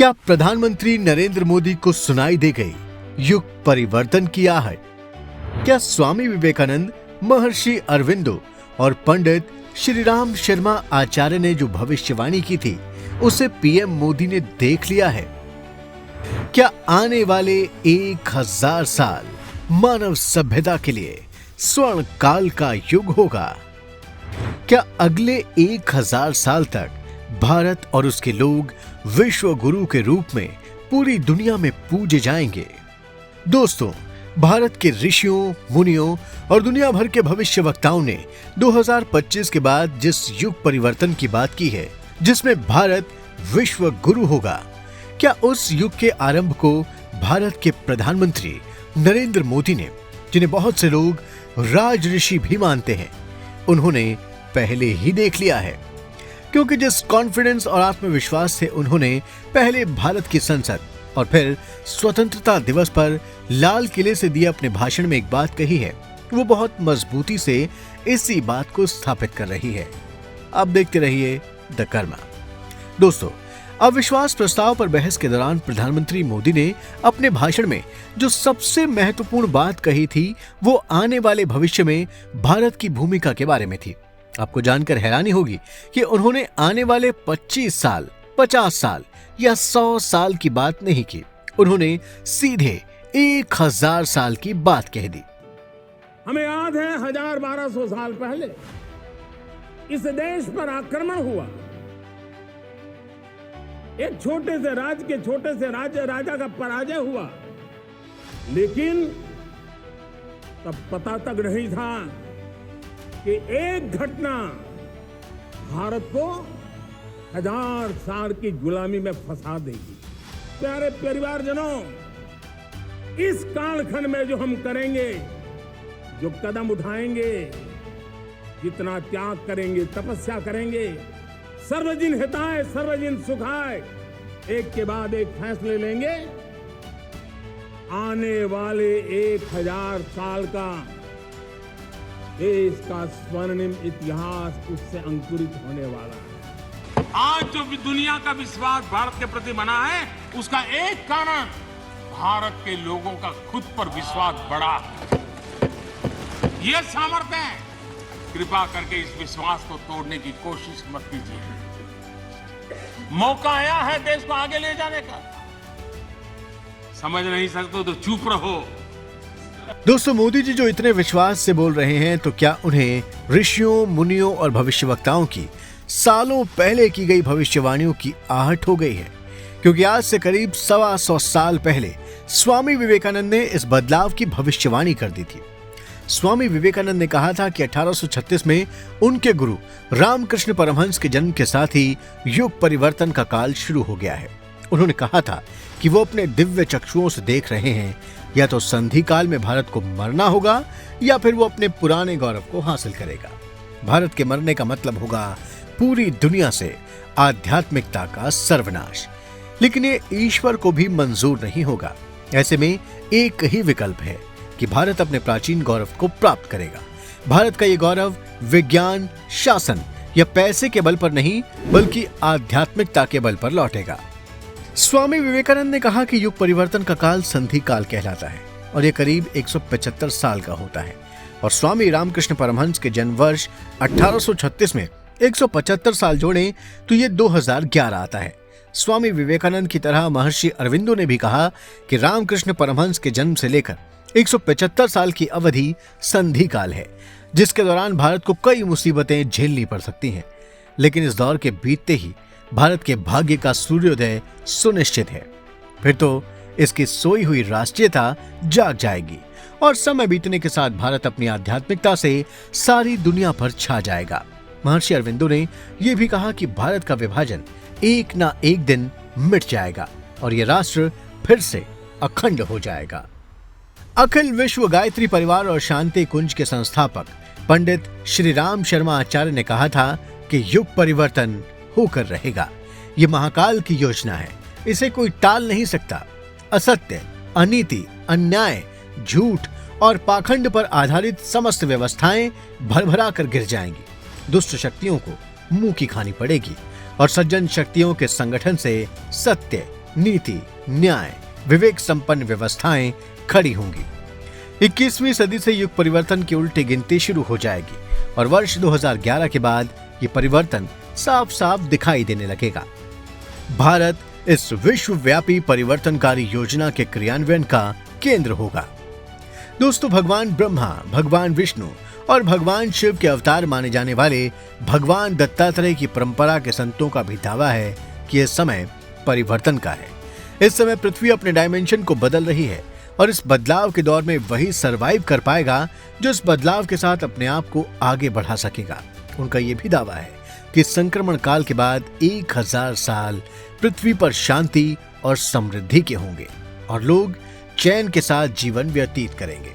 क्या प्रधानमंत्री नरेंद्र मोदी को सुनाई दे गई युग परिवर्तन की आहट? क्या स्वामी विवेकानंद, महर्षि अरविंदो और पंडित श्रीराम शर्मा आचार्य ने जो भविष्यवाणी की थी उसे पीएम मोदी ने देख लिया है? क्या आने वाले 1000 साल मानव सभ्यता के लिए स्वर्ण काल का युग होगा? क्या अगले 1000 साल तक भारत और उसके लोग विश्व गुरु के रूप में पूरी दुनिया में पूजे जाएंगे? दोस्तों, भारत के ऋषियों, मुनियों और दुनिया भर के भविष्यवक्ताओं ने 2025 के बाद जिस युग परिवर्तन की बात की है, जिसमें भारत विश्व गुरु होगा, क्या उस युग के आरंभ को भारत के प्रधानमंत्री नरेंद्र मोदी ने, जिन्हें बहुत से लोग राज ऋषि भी मानते हैं, उन्होंने पहले ही देख लिया है? क्योंकि जिस कॉन्फिडेंस और आत्मविश्वास से उन्होंने पहले भारत की संसद और फिर स्वतंत्रता दिवस पर लाल किले से दिए अपने भाषण में एक बात कही है, वो बहुत मजबूती से इसी बात को स्थापित कर रही है। आप देखते रहिए द कर्मा। दोस्तों, अविश्वास प्रस्ताव पर बहस के दौरान प्रधानमंत्री मोदी ने अपने भाषण में जो सबसे महत्वपूर्ण बात कही थी वो आने वाले भविष्य में भारत की भूमिका के बारे में थी। आपको जानकर हैरानी होगी कि उन्होंने आने वाले 25 साल, 50 साल या 100 साल की बात नहीं की। उन्होंने सीधे 1000 साल की बात कह दी। हमें याद है 1200 साल पहले इस देश पर आक्रमण हुआ। एक छोटे से राज्य के छोटे से राजा का पराजय हुआ, लेकिन तब पता तक नहीं था कि एक घटना भारत को 1000 साल की गुलामी में फंसा देगी। प्यारे परिवारजनों, इस कालखंड में जो हम करेंगे, जो कदम उठाएंगे, जितना त्याग करेंगे, तपस्या करेंगे, सर्वजन हिताय सर्वजन सुखाय, एक के बाद एक फैसले लेंगे, आने वाले 1000 साल का देश का स्वर्णिम इतिहास उससे अंकुरित होने वाला है। आज जो भी दुनिया का विश्वास भारत के प्रति बना है, उसका एक कारण भारत के लोगों का खुद पर विश्वास बढ़ा है। ये सामर्थ्य है। कृपा करके इस विश्वास को तोड़ने की कोशिश मत कीजिए। मौका आया है देश को आगे ले जाने का। समझ नहीं सकते तो चुप रहो। दोस्तों, मोदी जी जो इतने विश्वास से बोल रहे हैं, तो क्या उन्हें ऋषियों, मुनियों और भविष्यवक्ताओं की सालों पहले की गई भविष्यवाणियों की आहट हो गई है? क्योंकि आज से करीब 125 साल पहले स्वामी विवेकानंद ने इस बदलाव की भविष्यवाणी कर दी थी। स्वामी विवेकानंद ने कहा था कि 1836 में उनके गुरु रामकृष्ण परमहंस के जन्म के साथ ही युग परिवर्तन का काल शुरू हो गया है। उन्होंने कहा था कि वो अपने दिव्य चक्षुओं से देख रहे हैं, या तो संधि काल में भारत को मरना होगा या फिर वो अपने पुराने गौरव को हासिल करेगा। भारत के मरने का मतलब होगा पूरी दुनिया से आध्यात्मिकता का सर्वनाश। लेकिन ये ईश्वर को भी मंजूर नहीं होगा। ऐसे में एक ही विकल्प है कि भारत अपने प्राचीन गौरव को प्राप्त करेगा। भारत का ये गौरव विज्ञान, शासन या पैसे के बल पर नहीं, बल्कि आध्यात्मिकता के बल पर लौटेगा। स्वामी विवेकानंद ने कहा कि युग परिवर्तन का काल संधि काल कहलाता है और ये करीब 175 साल का होता है। और स्वामी रामकृष्ण परमहंस के जन्म वर्ष 1836 में 175 साल जोड़ें तो ये 2011 आता है। स्वामी विवेकानंद की तरह महर्षि अरविंदो ने भी कहा कि रामकृष्ण परमहंस के जन्म से लेकर 175 साल की अवधि संधि काल है, जिसके दौरान भारत को कई मुसीबतें झेलनी पड़ सकती हैं। लेकिन इस दौर के बीतते ही भारत के भाग्य का सूर्योदय सुनिश्चित है। फिर तो इसकी सोई हुई राष्ट्रीयता जाग जाएगी और समय बीतने के साथ भारत अपनी आध्यात्मिकता से सारी दुनिया पर छा जाएगा। महर्षि अरविंदो ने यह भी कहा कि भारत का विभाजन एक ना एक दिन मिट जाएगा और यह राष्ट्र फिर से अखंड हो जाएगा। अखिल विश्व गायत्री परिवार और शांति कुंज के संस्थापक पंडित श्रीराम शर्मा आचार्य ने कहा था कि युग परिवर्तन होकर रहेगा। ये महाकाल की योजना है, इसे कोई टाल नहीं सकता। असत्य, अनीति, अन्याय, झूठ और पाखंड पर आधारित समस्त व्यवस्थाएं भरभरा कर गिर जाएंगी। दुष्ट शक्तियों को मुंह की खानी पड़ेगी और सज्जन शक्तियों के संगठन से सत्य, नीति, न्याय, विवेक संपन्न व्यवस्थाएं खड़ी होंगी। 21वीं सदी से युग परिवर्तन की उल्टी गिनती शुरू हो जाएगी और वर्ष 2011 के बाद ये परिवर्तन साफ साफ दिखाई देने लगेगा। भारत इस विश्वव्यापी परिवर्तनकारी योजना के क्रियान्वयन का केंद्र होगा। दोस्तों, भगवान ब्रह्मा, भगवान विष्णु और भगवान शिव के अवतार माने जाने वाले भगवान दत्तात्रेय की परंपरा के संतों का भी दावा है कि यह समय परिवर्तन का है। इस समय पृथ्वी अपने डायमेंशन को बदल रही है और इस बदलाव के दौर में वही सरवाइव कर पाएगा जो इस बदलाव के साथ अपने आप को आगे बढ़ा सकेगा। उनका यह भी दावा है कि संक्रमण काल के बाद 1000 साल पृथ्वी पर शांति और समृद्धि के होंगे और लोग चैन के साथ जीवन व्यतीत करेंगे।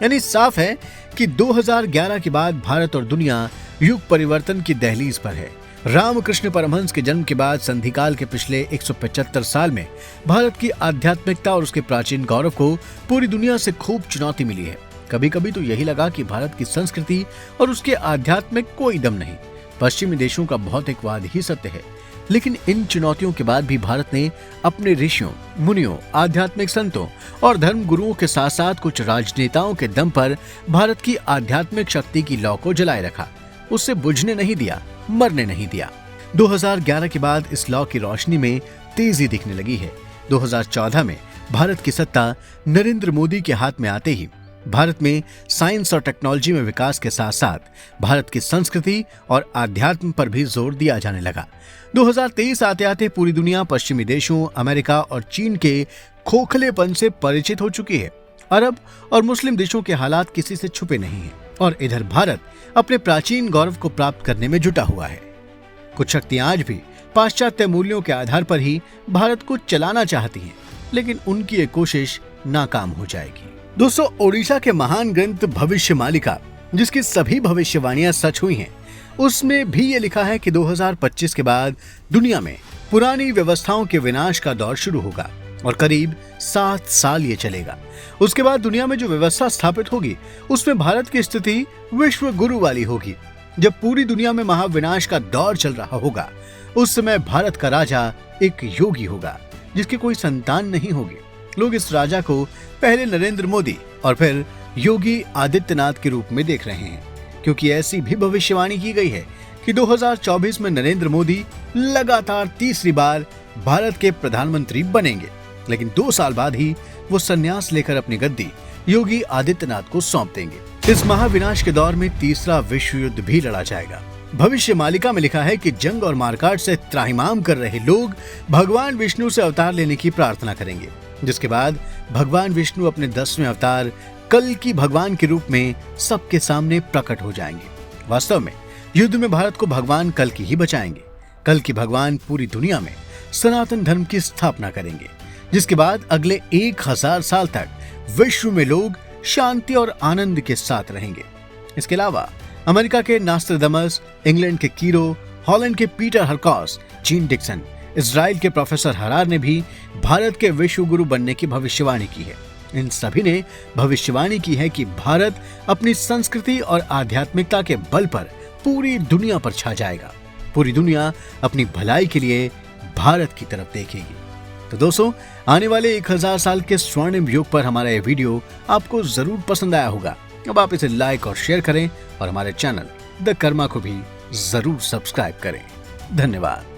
यानी साफ है कि 2011 के बाद भारत और दुनिया युग परिवर्तन की दहलीज पर है। रामकृष्ण परमहंस के जन्म के बाद संधिकाल के पिछले 175 साल में भारत की आध्यात्मिकता और उसके प्राचीन गौरव को पूरी दुनिया से खूब चुनौती मिली है। कभी कभी तो यही लगा कि भारत की संस्कृति और उसके आध्यात्म में कोई दम नहीं, पश्चिमी देशों का भौतिकवाद ही सत्य है। लेकिन इन चुनौतियों के बाद भी भारत ने अपने ऋषियों, मुनियों, आध्यात्मिक संतों और धर्म गुरुओं के साथ साथ कुछ राजनेताओं के दम पर भारत की आध्यात्मिक शक्ति की लौ को जलाए रखा। उससे बुझने नहीं दिया, मरने नहीं दिया। 2011 के बाद इस लौ की रोशनी में तेजी दिखने लगी है। 2014 में भारत की सत्ता नरेंद्र मोदी के हाथ में आते ही भारत में साइंस और टेक्नोलॉजी में विकास के साथ साथ भारत की संस्कृति और आध्यात्म पर भी जोर दिया जाने लगा। 2023 आते आते पूरी दुनिया पश्चिमी देशों, अमेरिका और चीन के खोखलेपन से परिचित हो चुकी है। अरब और मुस्लिम देशों के हालात किसी से छुपे नहीं हैं और इधर भारत अपने प्राचीन गौरव को प्राप्त करने में जुटा हुआ है। कुछ शक्तियां आज भी पाश्चात्य मूल्यों के आधार पर ही भारत को चलाना चाहती हैं, लेकिन उनकी ये कोशिश नाकाम हो जाएगी। दोस्तों, ओडिशा के महान ग्रंथ भविष्यमालिका, जिसकी सभी भविष्यवाणियां सच हुई हैं, उसमें भी ये लिखा है कि 2025 के बाद दुनिया में पुरानी व्यवस्थाओं के विनाश का दौर शुरू होगा और करीब 7 साल ये चलेगा। उसके बाद दुनिया में जो व्यवस्था स्थापित होगी उसमें भारत की स्थिति विश्व गुरु वाली होगी। जब पूरी दुनिया में महाविनाश का दौर चल रहा होगा, उस समय भारत का राजा एक योगी होगा जिसकी कोई संतान नहीं होगी। लोग इस राजा को पहले नरेंद्र मोदी और फिर योगी आदित्यनाथ के रूप में देख रहे हैं, क्योंकि ऐसी भी भविष्यवाणी की गई है कि 2024 में नरेंद्र मोदी लगातार तीसरी बार भारत के प्रधानमंत्री बनेंगे, लेकिन 2 साल बाद ही वो संन्यास लेकर अपनी गद्दी योगी आदित्यनाथ को सौंप देंगे। इस महाविनाश के दौर में तीसरा विश्व युद्ध भी लड़ा जाएगा। भविष्यमालिका में लिखा है कि जंग और मारकाट से त्राहिमाम कर रहे लोग भगवान विष्णु से अवतार लेने की प्रार्थना करेंगे, जिसके बाद भगवान विष्णु अपने 10वें अवतार कल की भगवान के रूप में सबके सामने प्रकट हो जाएंगे। वास्तव में युद्ध में भारत को भगवान कल की ही बचाएंगे। कल की भगवान पूरी दुनिया में सनातन धर्म की स्थापना करेंगे, जिसके बाद अगले 1000 साल तक विश्व में लोग शांति और आनंद के साथ रहेंगे। इसके अलावा अमेरिका के नास्ट्राडामस, इंग्लैंड के कीरो, हॉलैंड के पीटर हरकॉस, जीन डिक्सन, इजराइल के प्रोफेसर हरार ने भी भारत के विश्व गुरु बनने की भविष्यवाणी की है। इन सभी ने भविष्यवाणी की है कि भारत अपनी संस्कृति और आध्यात्मिकता के बल पर पूरी दुनिया पर छा जाएगा। पूरी दुनिया अपनी भलाई के लिए भारत की तरफ देखेगी। तो दोस्तों, आने वाले 1000 साल के स्वर्णिम युग पर हमारा यह वीडियो आपको जरूर पसंद आया होगा। अब आप इसे लाइक और शेयर करें और हमारे चैनल द कर्मा को भी जरूर सब्सक्राइब करें। धन्यवाद।